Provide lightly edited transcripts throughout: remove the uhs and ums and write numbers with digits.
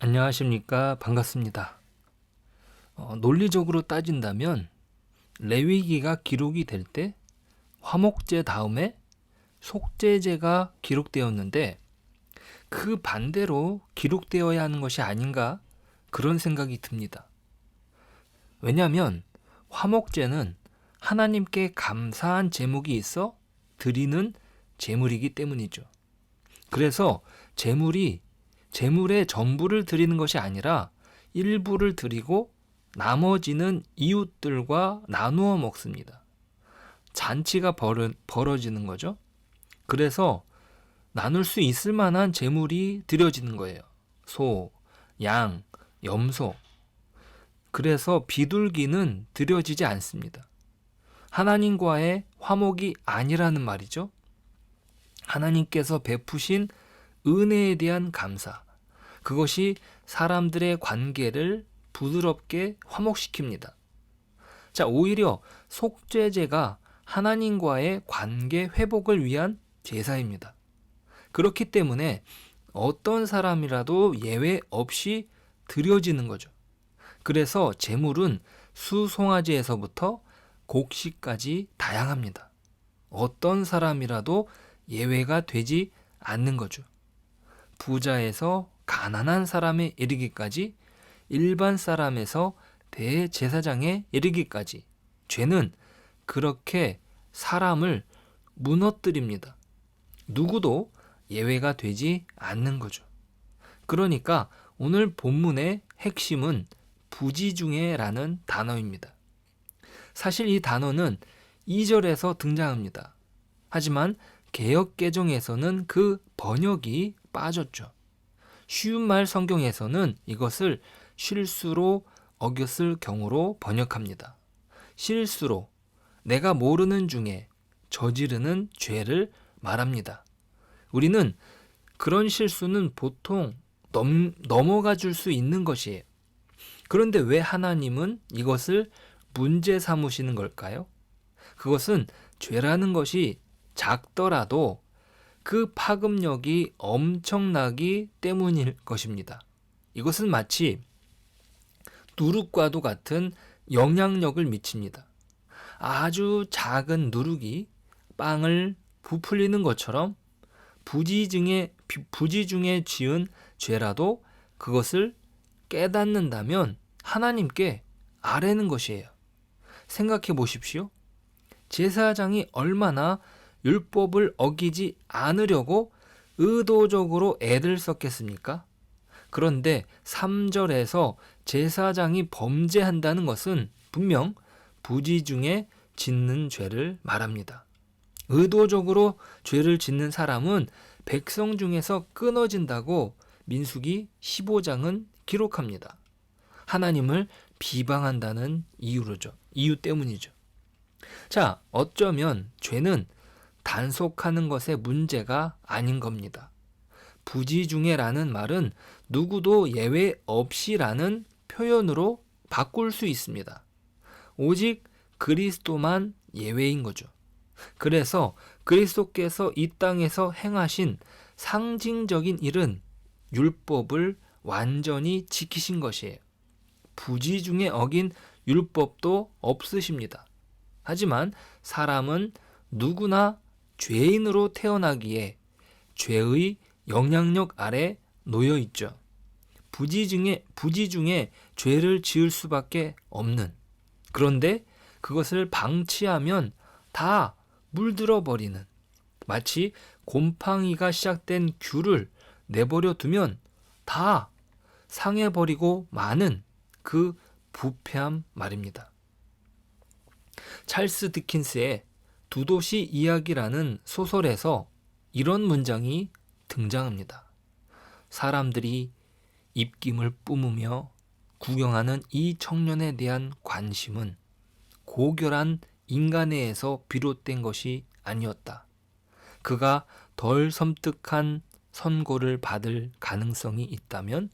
안녕하십니까. 반갑습니다. 논리적으로 따진다면 레위기가 기록이 될 때 화목제 다음에 속죄제가 기록되었는데 그 반대로 기록되어야 하는 것이 아닌가 그런 생각이 듭니다. 왜냐하면 화목제는 하나님께 감사한 제목이 있어 드리는 제물이기 때문이죠. 그래서 제물의 전부를 드리는 것이 아니라 일부를 드리고 나머지는 이웃들과 나누어 먹습니다. 잔치가 벌어지는 거죠. 그래서 나눌 수 있을 만한 제물이 드려지는 거예요. 소, 양, 염소. 그래서 비둘기는 드려지지 않습니다. 하나님과의 화목이 아니라는 말이죠. 하나님께서 베푸신 은혜에 대한 감사. 그것이 사람들의 관계를 부드럽게 화목시킵니다. 자, 오히려 속죄제가 하나님과의 관계 회복을 위한 제사입니다. 그렇기 때문에 어떤 사람이라도 예외 없이 드려지는 거죠. 그래서 제물은 수송아지에서부터 곡식까지 다양합니다. 어떤 사람이라도 예외가 되지 않는 거죠. 부자에서 가난한 사람에 이르기까지, 일반 사람에서 대제사장에 이르기까지 죄는 그렇게 사람을 무너뜨립니다. 누구도 예외가 되지 않는 거죠. 그러니까 오늘 본문의 핵심은 부지중에라는 단어입니다. 사실 이 단어는 2절에서 등장합니다. 하지만 개역개정에서는 그 번역이 빠졌죠. 쉬운 말 성경에서는 이것을 실수로 어겼을 경우로 번역합니다. 실수로 내가 모르는 중에 저지르는 죄를 말합니다. 우리는 그런 실수는 보통 넘어가 줄 수 있는 것이에요. 그런데 왜 하나님은 이것을 문제 삼으시는 걸까요? 그것은 죄라는 것이 작더라도 그 파급력이 엄청나기 때문일 것입니다. 이것은 마치 누룩과도 같은 영향력을 미칩니다. 아주 작은 누룩이 빵을 부풀리는 것처럼 부지중에 지은 죄라도 그것을 깨닫는다면 하나님께 아뢰는 것이에요. 생각해 보십시오. 제사장이 얼마나 율법을 어기지 않으려고 의도적으로 애를 썼겠습니까? 그런데 3절에서 제사장이 범죄한다는 것은 분명 부지중에 짓는 죄를 말합니다. 의도적으로 죄를 짓는 사람은 백성 중에서 끊어진다고 민수기 15장은 기록합니다. 하나님을 비방한다는 이유 때문이죠. 자, 어쩌면 죄는 단속하는 것에 문제가 아닌 겁니다. 부지중에라는 말은 누구도 예외 없이라는 표현으로 바꿀 수 있습니다. 오직 그리스도만 예외인 거죠. 그래서 그리스도께서 이 땅에서 행하신 상징적인 일은 율법을 완전히 지키신 것이에요. 부지중에 어긴 율법도 없으십니다. 하지만 사람은 누구나 죄인으로 태어나기에 죄의 영향력 아래 놓여 있죠. 부지중에 죄를 지을 수밖에 없는. 그런데 그것을 방치하면 다 물들어 버리는. 마치 곰팡이가 시작된 귤을 내버려 두면 다 상해버리고 마는 그 부패함 말입니다. 찰스 디킨스의 두 도시 이야기라는 소설에서 이런 문장이 등장합니다. 사람들이 입김을 뿜으며 구경하는 이 청년에 대한 관심은 고결한 인간애에서 비롯된 것이 아니었다. 그가 덜 섬뜩한 선고를 받을 가능성이 있다면,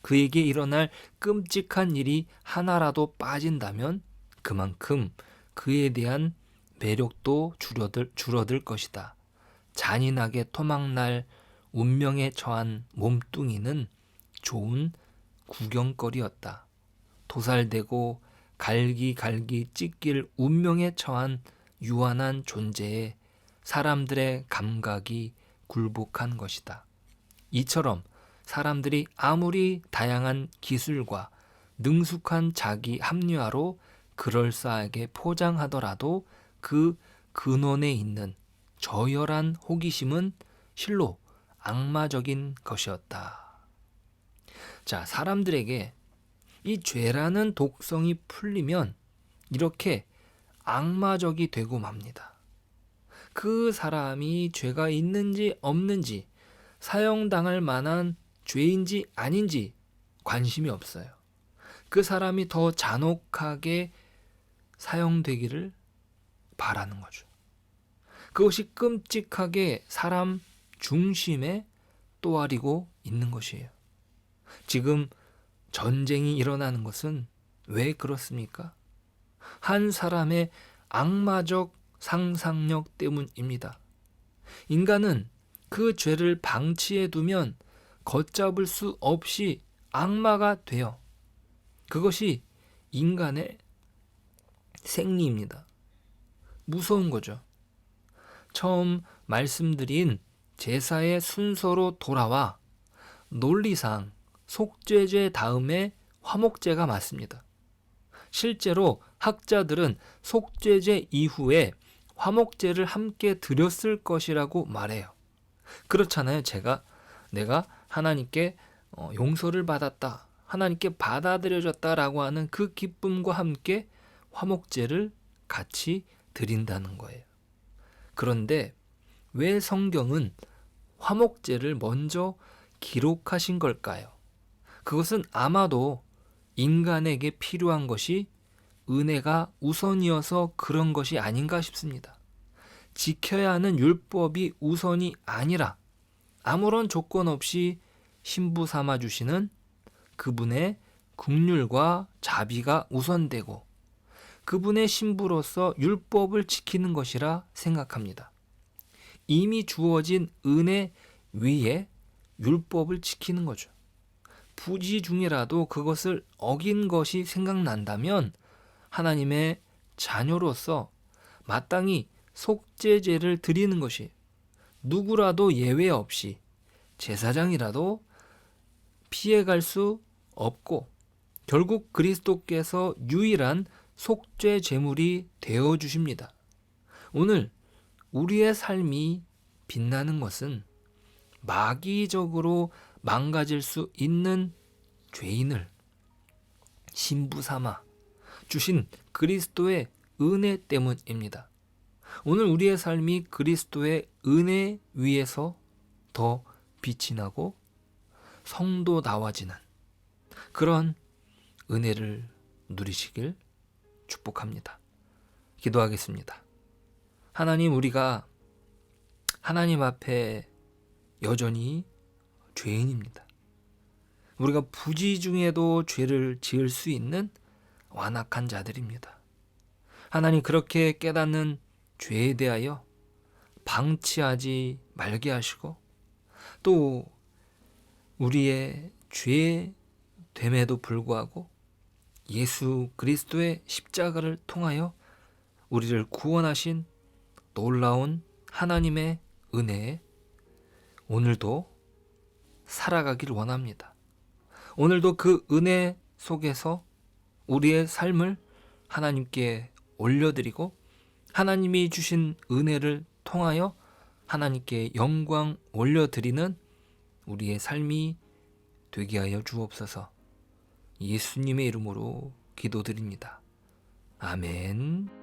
그에게 일어날 끔찍한 일이 하나라도 빠진다면 그만큼 그에 대한 매력도 줄어들 것이다. 잔인하게 토막날 운명에 처한 몸뚱이는 좋은 구경거리였다. 도살되고 갈기갈기 찢길 운명에 처한 유한한 존재에 사람들의 감각이 굴복한 것이다. 이처럼 사람들이 아무리 다양한 기술과 능숙한 자기 합리화로 그럴싸하게 포장하더라도 그 근원에 있는 저열한 호기심은 실로 악마적인 것이었다. 자, 사람들에게 이 죄라는 독성이 풀리면 이렇게 악마적이 되고 맙니다. 그 사람이 죄가 있는지 없는지, 사형당할 만한 죄인지 아닌지 관심이 없어요. 그 사람이 더 잔혹하게 사형되기를 바라는 거죠. 그것이 끔찍하게 사람 중심에 또아리고 있는 것이에요. 지금 전쟁이 일어나는 것은 왜 그렇습니까? 한 사람의 악마적 상상력 때문입니다. 인간은 그 죄를 방치해 두면 걷잡을 수 없이 악마가 돼요. 그것이 인간의 생리입니다. 무서운 거죠. 처음 말씀드린 제사의 순서로 돌아와 논리상 속죄제 다음에 화목제가 맞습니다. 실제로 학자들은 속죄제 이후에 화목제를 함께 드렸을 것이라고 말해요. 그렇잖아요. 내가 하나님께 용서를 받았다, 하나님께 받아들여졌다라고 하는 그 기쁨과 함께 화목제를 같이 드린다는 거예요. 그런데 왜 성경은 화목제를 먼저 기록하신 걸까요? 그것은 아마도 인간에게 필요한 것이 은혜가 우선이어서 그런 것이 아닌가 싶습니다. 지켜야 하는 율법이 우선이 아니라 아무런 조건 없이 신부 삼아 주시는 그분의 긍휼과 자비가 우선되고 그분의 신부로서 율법을 지키는 것이라 생각합니다. 이미 주어진 은혜 위에 율법을 지키는 거죠. 부지 중이라도 그것을 어긴 것이 생각난다면 하나님의 자녀로서 마땅히 속죄제를 드리는 것이, 누구라도 예외 없이 제사장이라도 피해갈 수 없고 결국 그리스도께서 유일한 속죄 제물이 되어 주십니다. 오늘 우리의 삶이 빛나는 것은 마귀적으로 망가질 수 있는 죄인을 신부 삼아 주신 그리스도의 은혜 때문입니다. 오늘 우리의 삶이 그리스도의 은혜 위에서 더 빛이 나고 성도다워지는 그런 은혜를 누리시길 축복합니다. 기도하겠습니다. 하나님, 우리가 하나님 앞에 여전히 죄인입니다. 우리가 부지 중에도 죄를 지을 수 있는 완악한 자들입니다. 하나님, 그렇게 깨닫는 죄에 대하여 방치하지 말게 하시고 또 우리의 죄됨에도 불구하고 예수 그리스도의 십자가를 통하여 우리를 구원하신 놀라운 하나님의 은혜에 오늘도 살아가길 원합니다. 오늘도 그 은혜 속에서 우리의 삶을 하나님께 올려드리고 하나님이 주신 은혜를 통하여 하나님께 영광 올려드리는 우리의 삶이 되게 하여 주옵소서. 예수님의 이름으로 기도드립니다. 아멘.